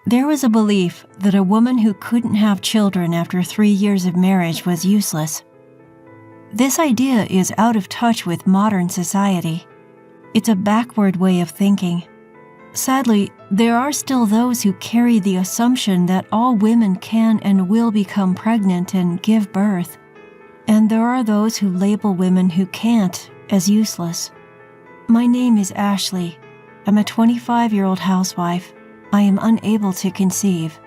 There was a belief that a woman who couldn't have children after 3 years of marriage was useless. This idea is out of touch with modern society. It's a backward way of thinking. Sadly, there are still those who carry the assumption that all women can and will become pregnant and give birth. And there are those who label women who can't as useless. My name is Ashley. I'm a 25-year-old housewife. I am unable to conceive.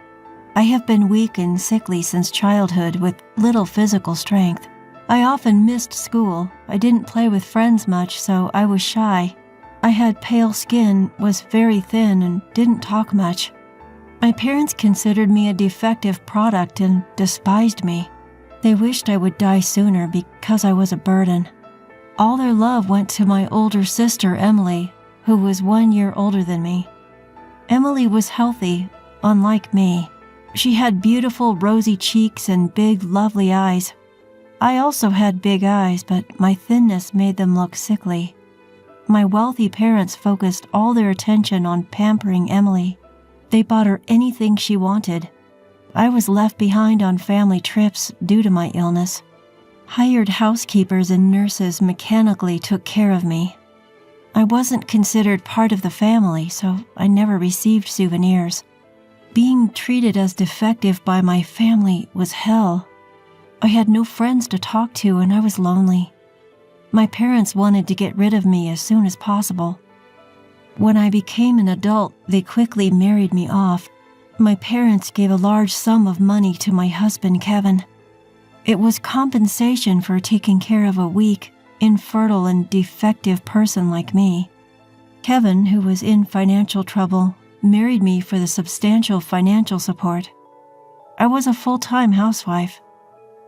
I have been weak and sickly since childhood with little physical strength. I often missed school. I didn't play with friends much, so I was shy. I had pale skin, was very thin, and didn't talk much. My parents considered me a defective product and despised me. They wished I would die sooner because I was a burden. All their love went to my older sister, Emily, who was 1 year older than me. Emily was healthy, unlike me. She had beautiful rosy cheeks and big, lovely eyes. I also had big eyes, but my thinness made them look sickly. My wealthy parents focused all their attention on pampering Emily. They bought her anything she wanted. I was left behind on family trips due to my illness. Hired housekeepers and nurses mechanically took care of me. I wasn't considered part of the family, so I never received souvenirs. Being treated as defective by my family was hell. I had no friends to talk to and I was lonely. My parents wanted to get rid of me as soon as possible. When I became an adult, they quickly married me off. My parents gave a large sum of money to my husband, Kevin. It was compensation for taking care of a weak, infertile, and defective person like me. Kevin, who was in financial trouble, married me for the substantial financial support. I was a full-time housewife.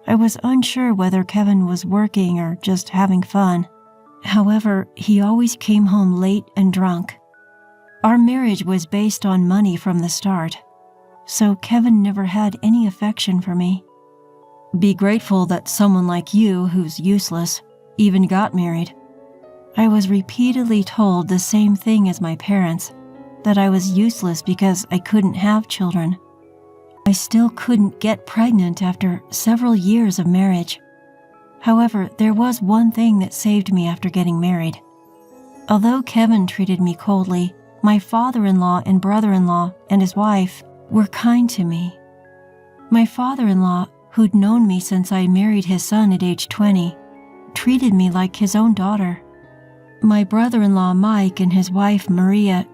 I was unsure whether Kevin was working or just having fun. However, he always came home late and drunk. Our marriage was based on money from the start, so Kevin never had any affection for me. Be grateful that someone like you, who's useless, even got married. I was repeatedly told the same thing as my parents, that I was useless because I couldn't have children. I still couldn't get pregnant after several years of marriage. However, there was one thing that saved me after getting married. Although Kevin treated me coldly, my father-in-law and brother-in-law and his wife were kind to me. My father-in-law, who'd known me since I married his son at age 20, treated me like his own daughter. My brother-in-law Mike and his wife Maria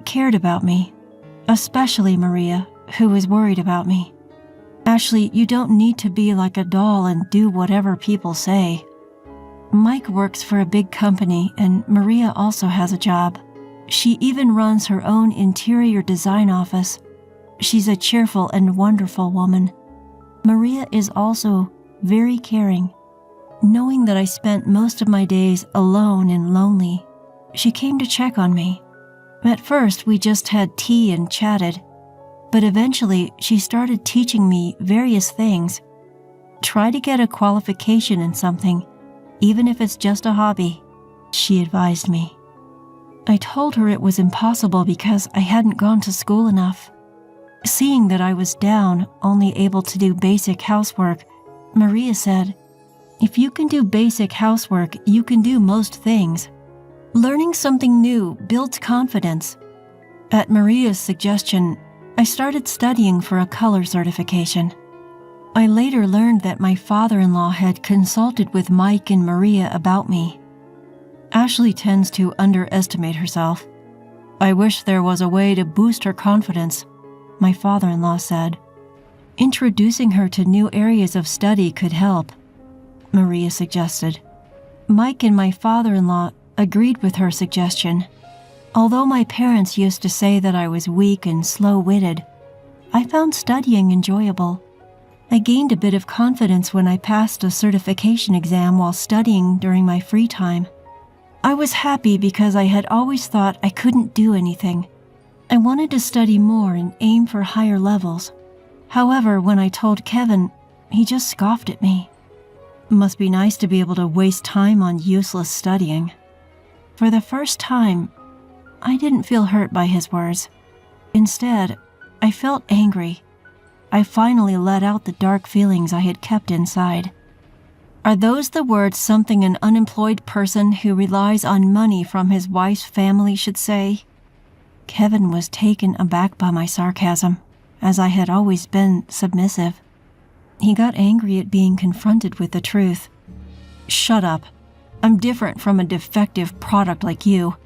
cared about me, especially Maria, who was worried about me. Ashley, you don't need to be like a doll and do whatever people say. Mike works for a big company and Maria also has a job. She even runs her own interior design office. She's a cheerful and wonderful woman. Maria is also very caring. Knowing that I spent most of my days alone and lonely, she came to check on me. At first, we just had tea and chatted, but eventually she started teaching me various things. Try to get a qualification in something, even if it's just a hobby, she advised me. I told her it was impossible because I hadn't gone to school enough. Seeing that I was down, only able to do basic housework, Maria said, "If you can do basic housework, you can do most things. Learning something new builds confidence." At Maria's suggestion, I started studying for a color certification. I later learned that my father-in-law had consulted with Mike and Maria about me. Ashley tends to underestimate herself. "I wish there was a way to boost her confidence," my father-in-law said. "Introducing her to new areas of study could help," Maria suggested. Mike and my father-in-law agreed with her suggestion. Although my parents used to say that I was weak and slow-witted, I found studying enjoyable. I gained a bit of confidence when I passed a certification exam while studying during my free time. I was happy because I had always thought I couldn't do anything. I wanted to study more and aim for higher levels. However, when I told Kevin, he just scoffed at me. Must be nice to be able to waste time on useless studying. For the first time, I didn't feel hurt by his words. Instead, I felt angry. I finally let out the dark feelings I had kept inside. Are those the words something an unemployed person who relies on money from his wife's family should say? Kevin was taken aback by my sarcasm, as I had always been submissive. He got angry at being confronted with the truth. "Shut up. I'm different from a defective product like you.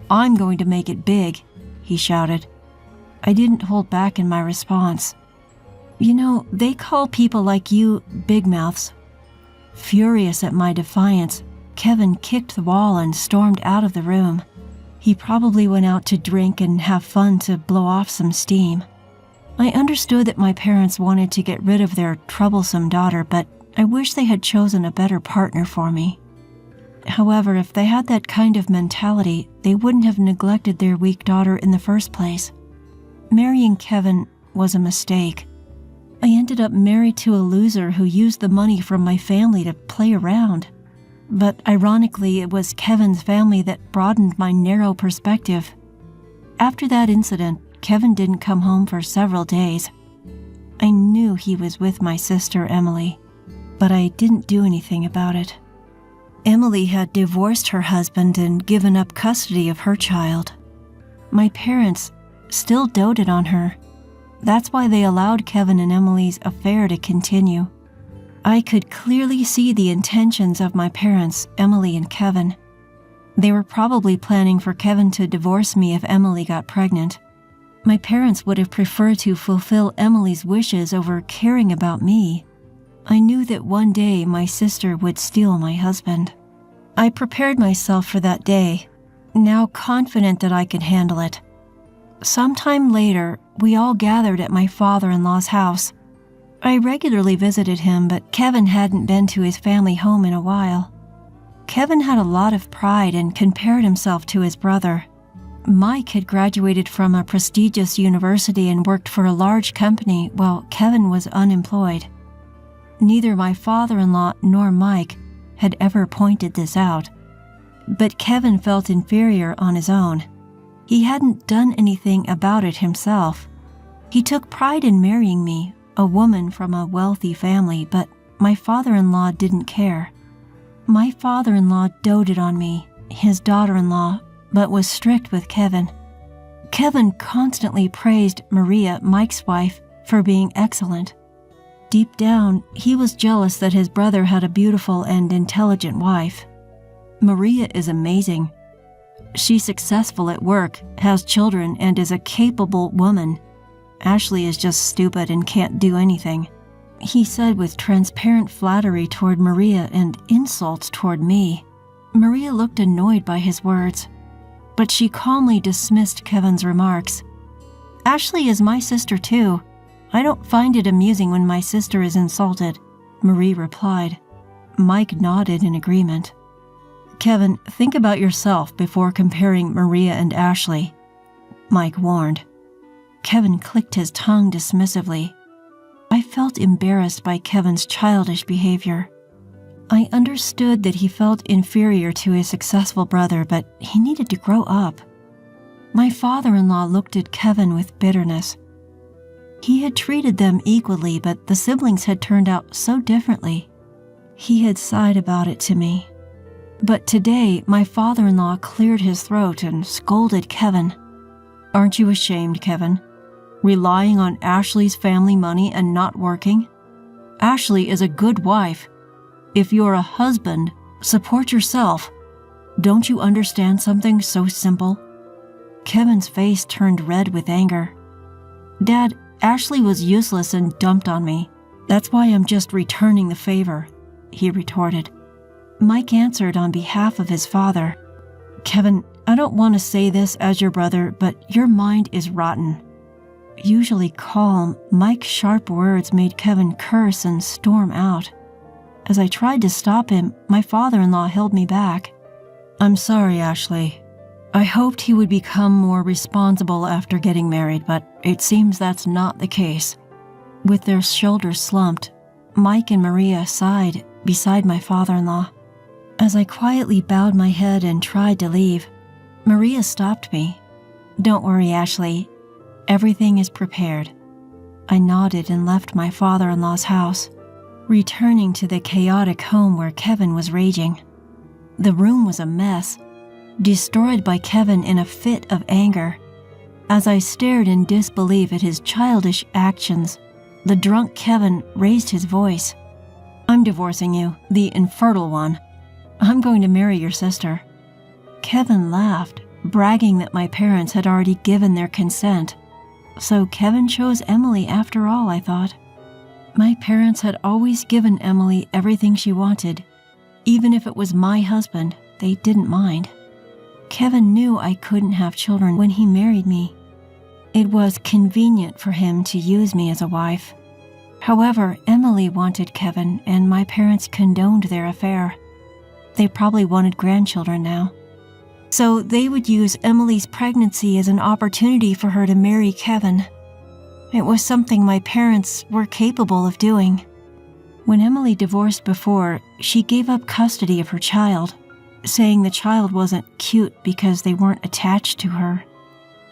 I'm going to make it big," he shouted. I didn't hold back in my response. "You know, they call people like you big mouths." Furious at my defiance, Kevin kicked the wall and stormed out of the room. He probably went out to drink and have fun to blow off some steam. I understood that my parents wanted to get rid of their troublesome daughter, but I wish they had chosen a better partner for me. However, if they had that kind of mentality, they wouldn't have neglected their weak daughter in the first place. Marrying Kevin was a mistake. I ended up married to a loser who used the money from my family to play around. But ironically, it was Kevin's family that broadened my narrow perspective. After that incident, Kevin didn't come home for several days. I knew he was with my sister, Emily, but I didn't do anything about it. Emily had divorced her husband and given up custody of her child. My parents still doted on her. That's why they allowed Kevin and Emily's affair to continue. I could clearly see the intentions of my parents, Emily and Kevin. They were probably planning for Kevin to divorce me if Emily got pregnant. My parents would have preferred to fulfill Emily's wishes over caring about me. I knew that one day my sister would steal my husband. I prepared myself for that day, now confident that I could handle it. Sometime later, we all gathered at my father-in-law's house. I regularly visited him, but Kevin hadn't been to his family home in a while. Kevin had a lot of pride and compared himself to his brother. Mike had graduated from a prestigious university and worked for a large company while Kevin was unemployed. Neither my father-in-law nor Mike had ever pointed this out, but Kevin felt inferior on his own. He hadn't done anything about it himself. He took pride in marrying me, a woman from a wealthy family, but my father-in-law didn't care. My father-in-law doted on me, his daughter-in-law, but was strict with Kevin. Kevin constantly praised Maria, Mike's wife, for being excellent. Deep down, he was jealous that his brother had a beautiful and intelligent wife. "Maria is amazing. She's successful at work, has children, and is a capable woman. Ashley is just stupid and can't do anything," he said with transparent flattery toward Maria and insults toward me. Maria looked annoyed by his words, but she calmly dismissed Kevin's remarks. "Ashley is my sister too. I don't find it amusing when my sister is insulted," Marie replied. Mike nodded in agreement. "Kevin, think about yourself before comparing Maria and Ashley," Mike warned. Kevin clicked his tongue dismissively. I felt embarrassed by Kevin's childish behavior. I understood that he felt inferior to his successful brother, but he needed to grow up. My father-in-law looked at Kevin with bitterness. He had treated them equally, but the siblings had turned out so differently. He had sighed about it to me. But today, my father-in-law cleared his throat and scolded Kevin. "Aren't you ashamed, Kevin? Relying on Ashley's family money and not working? Ashley is a good wife. If you're a husband, support yourself. Don't you understand something so simple?" Kevin's face turned red with anger. "Dad, Ashley was useless and dumped on me. That's why I'm just returning the favor," he retorted. Mike answered on behalf of his father. "Kevin, I don't want to say this as your brother, but your mind is rotten." Usually calm, Mike's sharp words made Kevin curse and storm out. As I tried to stop him, my father-in-law held me back. "I'm sorry, Ashley. I hoped he would become more responsible after getting married, but it seems that's not the case." With their shoulders slumped, Mike and Maria sighed beside my father-in-law. As I quietly bowed my head and tried to leave, Maria stopped me. "Don't worry, Ashley. Everything is prepared." I nodded and left my father-in-law's house, returning to the chaotic home where Kevin was raging. The room was a mess, destroyed by Kevin in a fit of anger. As I stared in disbelief at his childish actions, the drunk Kevin raised his voice. "I'm divorcing you, the infertile one. I'm going to marry your sister." Kevin laughed, bragging that my parents had already given their consent. So Kevin chose Emily after all, I thought. My parents had always given Emily everything she wanted. Even if it was my husband, they didn't mind. Kevin knew I couldn't have children when he married me. It was convenient for him to use me as a wife. However, Emily wanted Kevin, and my parents condoned their affair. They probably wanted grandchildren now. So they would use Emily's pregnancy as an opportunity for her to marry Kevin. It was something my parents were capable of doing. When Emily divorced before, she gave up custody of her child, saying the child wasn't cute because they weren't attached to her.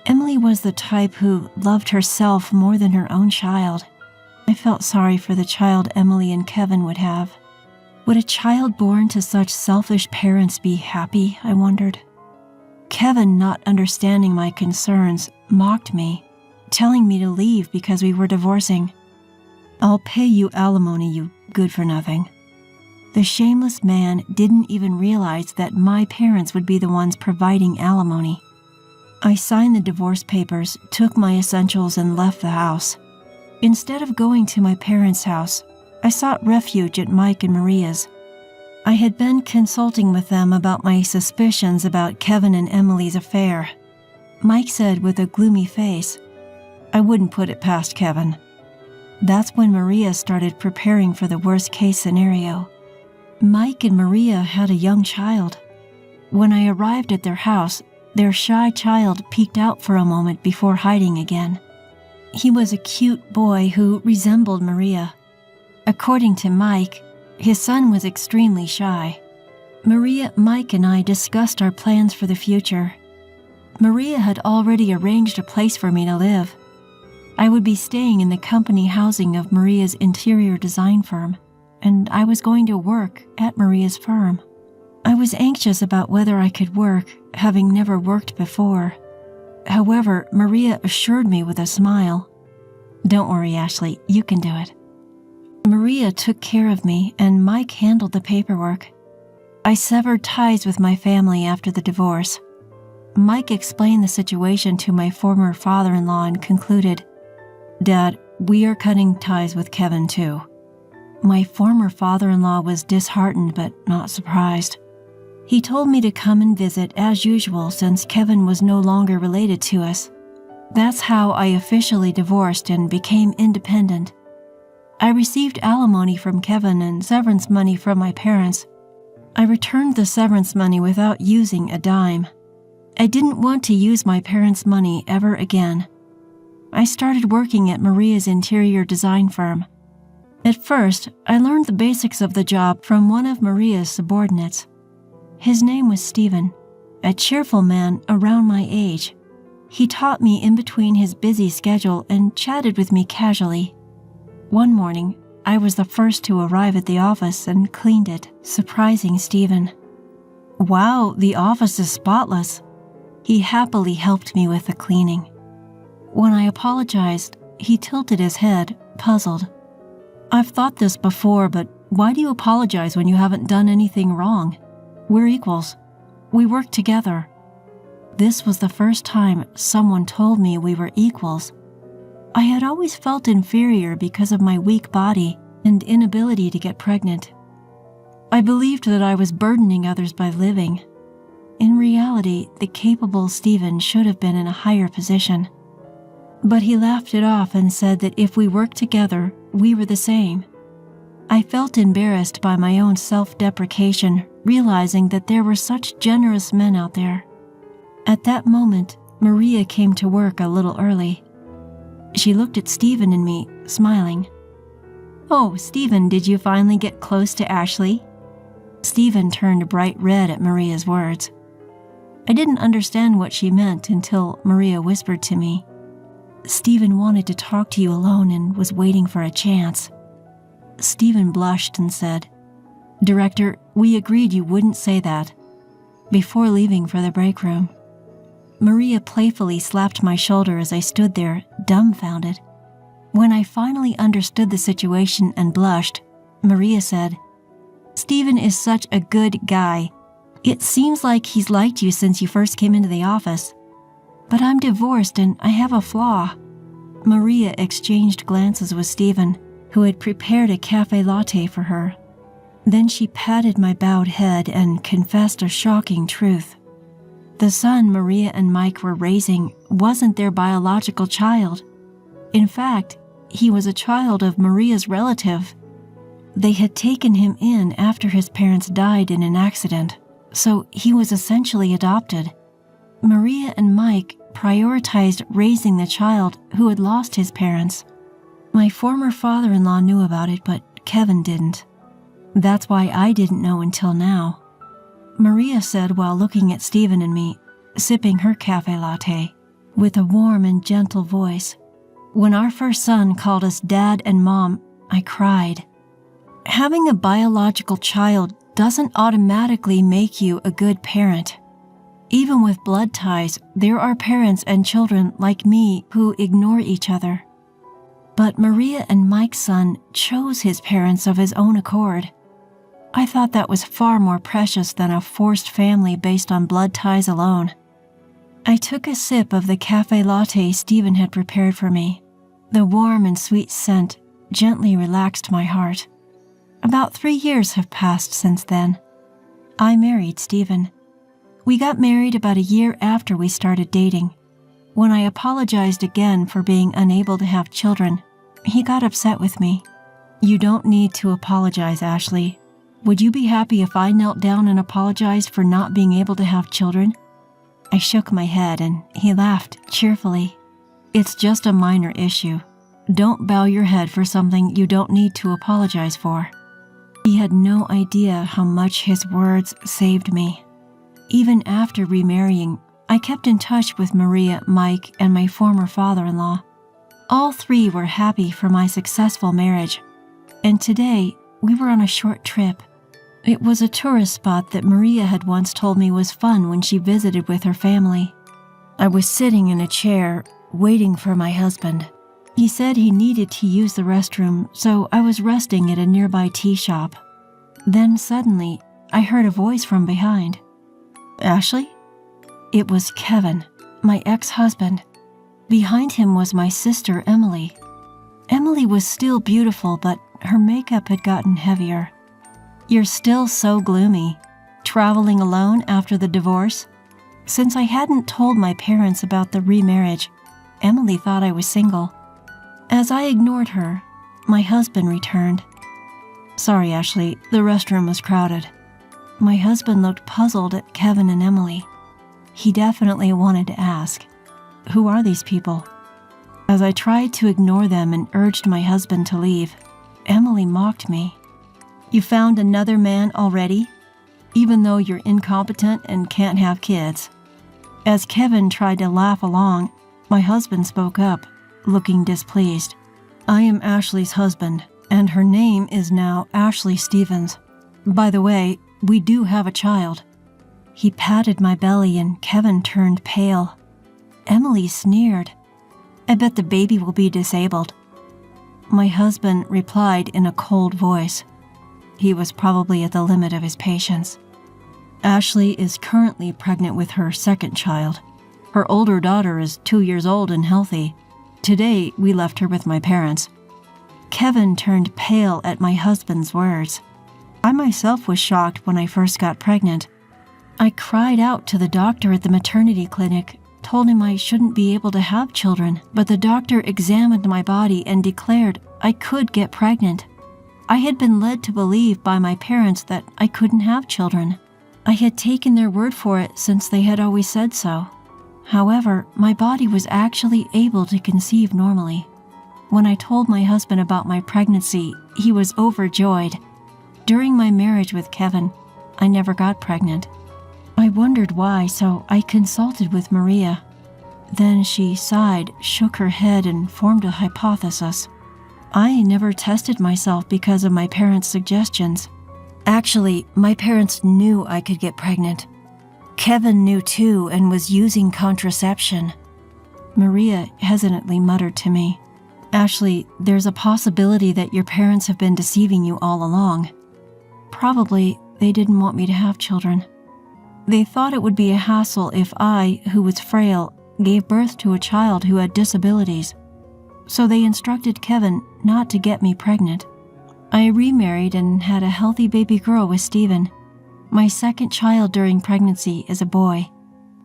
Emily was the type who loved herself more than her own child. I felt sorry for the child Emily and Kevin would have. Would a child born to such selfish parents be happy, I wondered. Kevin, not understanding my concerns, mocked me, telling me to leave because we were divorcing. "I'll pay you alimony, you good-for-nothing." The shameless man didn't even realize that my parents would be the ones providing alimony. I signed the divorce papers, took my essentials, and left the house. Instead of going to my parents' house, I sought refuge at Mike and Maria's. I had been consulting with them about my suspicions about Kevin and Emily's affair. Mike said with a gloomy face, "I wouldn't put it past Kevin." That's when Maria started preparing for the worst-case scenario. Mike and Maria had a young child. When I arrived at their house, their shy child peeked out for a moment before hiding again. He was a cute boy who resembled Maria. According to Mike, his son was extremely shy. Maria, Mike, and I discussed our plans for the future. Maria had already arranged a place for me to live. I would be staying in the company housing of Maria's interior design firm, and I was going to work at Maria's firm. I was anxious about whether I could work, having never worked before. However, Maria assured me with a smile, "Don't worry, Ashley, you can do it." Maria took care of me, and Mike handled the paperwork. I severed ties with my family after the divorce. Mike explained the situation to my former father-in-law and concluded, "Dad, we are cutting ties with Kevin too." My former father-in-law was disheartened but not surprised. He told me to come and visit as usual since Kevin was no longer related to us. That's how I officially divorced and became independent. I received alimony from Kevin and severance money from my parents. I returned the severance money without using a dime. I didn't want to use my parents' money ever again. I started working at Maria's interior design firm. At first, I learned the basics of the job from one of Maria's subordinates. His name was Stephen, a cheerful man around my age. He taught me in between his busy schedule and chatted with me casually. One morning, I was the first to arrive at the office and cleaned it, surprising Stephen. "Wow, the office is spotless." He happily helped me with the cleaning. When I apologized, he tilted his head, puzzled. "I've thought this before, but why do you apologize when you haven't done anything wrong? We're equals. We work together." This was the first time someone told me we were equals. I had always felt inferior because of my weak body and inability to get pregnant. I believed that I was burdening others by living. In reality, the capable Stephen should have been in a higher position. But he laughed it off and said that if we worked together, we were the same. I felt embarrassed by my own self-deprecation, realizing that there were such generous men out there. At that moment, Maria came to work a little early. She looked at Stephen and me, smiling. "Oh, Stephen, did you finally get close to Ashley?" Stephen turned bright red at Maria's words. I didn't understand what she meant until Maria whispered to me, Stephen wanted to talk to you alone and was waiting for a chance." Stephen blushed and said, "Director, we agreed you wouldn't say that," before leaving for the break room. Maria playfully slapped my shoulder as I stood there, dumbfounded. When I finally understood the situation and blushed, Maria said, "Stephen is such a good guy. It seems like he's liked you since you first came into the office. But I'm divorced and I have a flaw." Maria exchanged glances with Stephen, who had prepared a cafe latte for her. Then she patted my bowed head and confessed a shocking truth. The son Maria and Mike were raising wasn't their biological child. In fact, he was a child of Maria's relative. They had taken him in after his parents died in an accident, so he was essentially adopted. Maria and Mike prioritized raising the child who had lost his parents. My former father-in-law knew about it, but Kevin didn't. That's why I didn't know until now. Maria said while looking at Stephen and me, sipping her cafe latte, with a warm and gentle voice, "When our first son called us Dad and Mom, I cried. Having a biological child doesn't automatically make you a good parent. Even with blood ties, there are parents and children like me who ignore each other. But Maria and Mike's son chose his parents of his own accord. I thought that was far more precious than a forced family based on blood ties alone." I took a sip of the cafe latte Stephen had prepared for me. The warm and sweet scent gently relaxed my heart. About 3 years have passed since then. I married Stephen. We got married about a year after we started dating. When I apologized again for being unable to have children, he got upset with me. "You don't need to apologize, Ashley. Would you be happy if I knelt down and apologized for not being able to have children?" I shook my head and he laughed cheerfully. "It's just a minor issue. Don't bow your head for something you don't need to apologize for." He had no idea how much his words saved me. Even after remarrying, I kept in touch with Maria, Mike, and my former father-in-law. All 3 were happy for my successful marriage, and today we were on a short trip. It was a tourist spot that Maria had once told me was fun when she visited with her family. I was sitting in a chair, waiting for my husband. He said he needed to use the restroom, so I was resting at a nearby tea shop. Then suddenly, I heard a voice from behind. "Ashley?" It was Kevin, my ex-husband. Behind him was my sister, Emily. Emily was still beautiful, but her makeup had gotten heavier. "You're still so gloomy. Traveling alone after the divorce?" Since I hadn't told my parents about the remarriage, Emily thought I was single. As I ignored her, my husband returned. "Sorry, Ashley, the restroom was crowded." My husband looked puzzled at Kevin and Emily. He definitely wanted to ask, "Who are these people?" As I tried to ignore them and urged my husband to leave, Emily mocked me. "You found another man already? Even though you're incompetent and can't have kids." As Kevin tried to laugh along, my husband spoke up, looking displeased. "I am Ashley's husband, and her name is now Ashley Stevens. By the way, we do have a child." He patted my belly and Kevin turned pale. Emily sneered. "I bet the baby will be disabled." My husband replied in a cold voice. He was probably at the limit of his patience. "Ashley is currently pregnant with her second child. Her older daughter is 2 years old and healthy. Today, we left her with my parents." Kevin turned pale at my husband's words. I myself was shocked when I first got pregnant. I cried out to the doctor at the maternity clinic, told him I shouldn't be able to have children, but the doctor examined my body and declared I could get pregnant. I had been led to believe by my parents that I couldn't have children. I had taken their word for it since they had always said so. However, my body was actually able to conceive normally. When I told my husband about my pregnancy, he was overjoyed. During my marriage with Kevin, I never got pregnant. I wondered why, so I consulted with Maria. Then she sighed, shook her head, and formed a hypothesis. I never tested myself because of my parents' suggestions. Actually, my parents knew I could get pregnant. Kevin knew too and was using contraception. Maria hesitantly muttered to me, "Ashley, there's a possibility that your parents have been deceiving you all along. Probably they didn't want me to have children. They thought it would be a hassle if I, who was frail, gave birth to a child who had disabilities. So they instructed Kevin not to get me pregnant. I remarried and had a healthy baby girl with Stephen. My second child during pregnancy is a boy,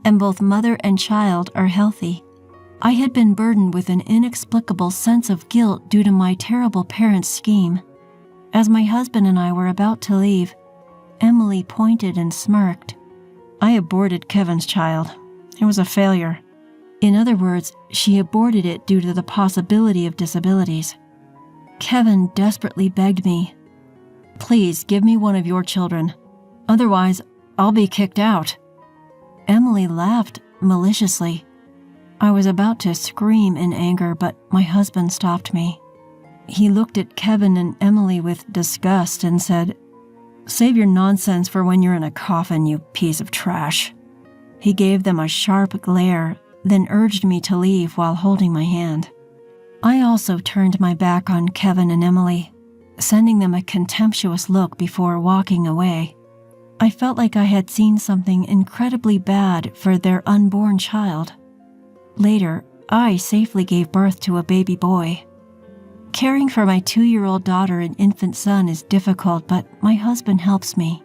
and both mother and child are healthy. I had been burdened with an inexplicable sense of guilt due to my terrible parents' scheme. As my husband and I were about to leave, Emily pointed and smirked. I aborted Kevin's child. It was a failure. In other words, she aborted it due to the possibility of disabilities. Kevin desperately begged me, "Please give me one of your children. Otherwise, I'll be kicked out." Emily laughed maliciously. I was about to scream in anger, but my husband stopped me. He looked at Kevin and Emily with disgust and said, "Save your nonsense for when you're in a coffin, you piece of trash." He gave them a sharp glare, then urged me to leave while holding my hand. I also turned my back on Kevin and Emily, sending them a contemptuous look before walking away. I felt like I had seen something incredibly bad for their unborn child. Later, I safely gave birth to a baby boy. Caring for my 2-year-old daughter and infant son is difficult, but my husband helps me.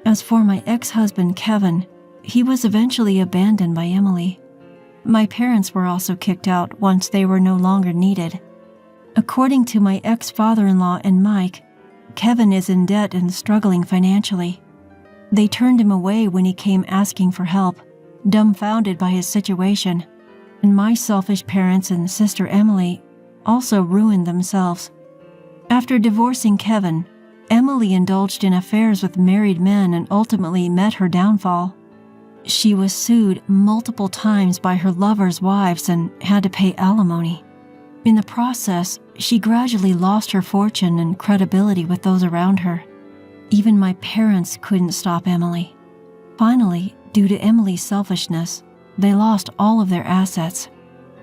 As for my ex-husband, Kevin, he was eventually abandoned by Emily. My parents were also kicked out once they were no longer needed. According to my ex-father-in-law and Mike, Kevin is in debt and struggling financially. They turned him away when he came asking for help, dumbfounded by his situation, and my selfish parents and sister Emily also ruined themselves. After divorcing Kevin, Emily indulged in affairs with married men and ultimately met her downfall. She was sued multiple times by her lovers' wives and had to pay alimony. In the process, she gradually lost her fortune and credibility with those around her. Even my parents couldn't stop Emily. Finally, due to Emily's selfishness, they lost all of their assets.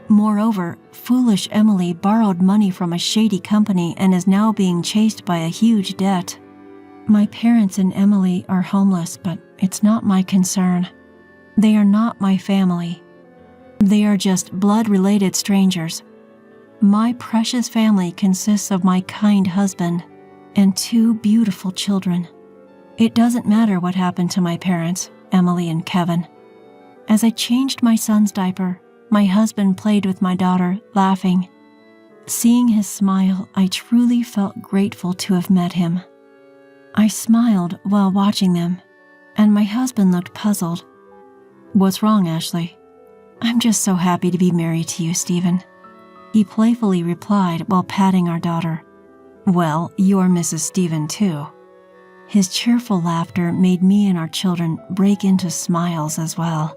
Moreover, foolish Emily borrowed money from a shady company and is now being chased by a huge debt. My parents and Emily are homeless, but it's not my concern. They are not my family. They are just blood-related strangers. My precious family consists of my kind husband and 2 beautiful children. It doesn't matter what happened to my parents, Emily and Kevin. As I changed my son's diaper, my husband played with my daughter, laughing. Seeing his smile, I truly felt grateful to have met him. I smiled while watching them, and my husband looked puzzled. "What's wrong, Ashley?" "I'm just so happy to be married to you, Stephen," he playfully replied while patting our daughter. "Well, you're Mrs. Stephen too." His cheerful laughter made me and our children break into smiles as well.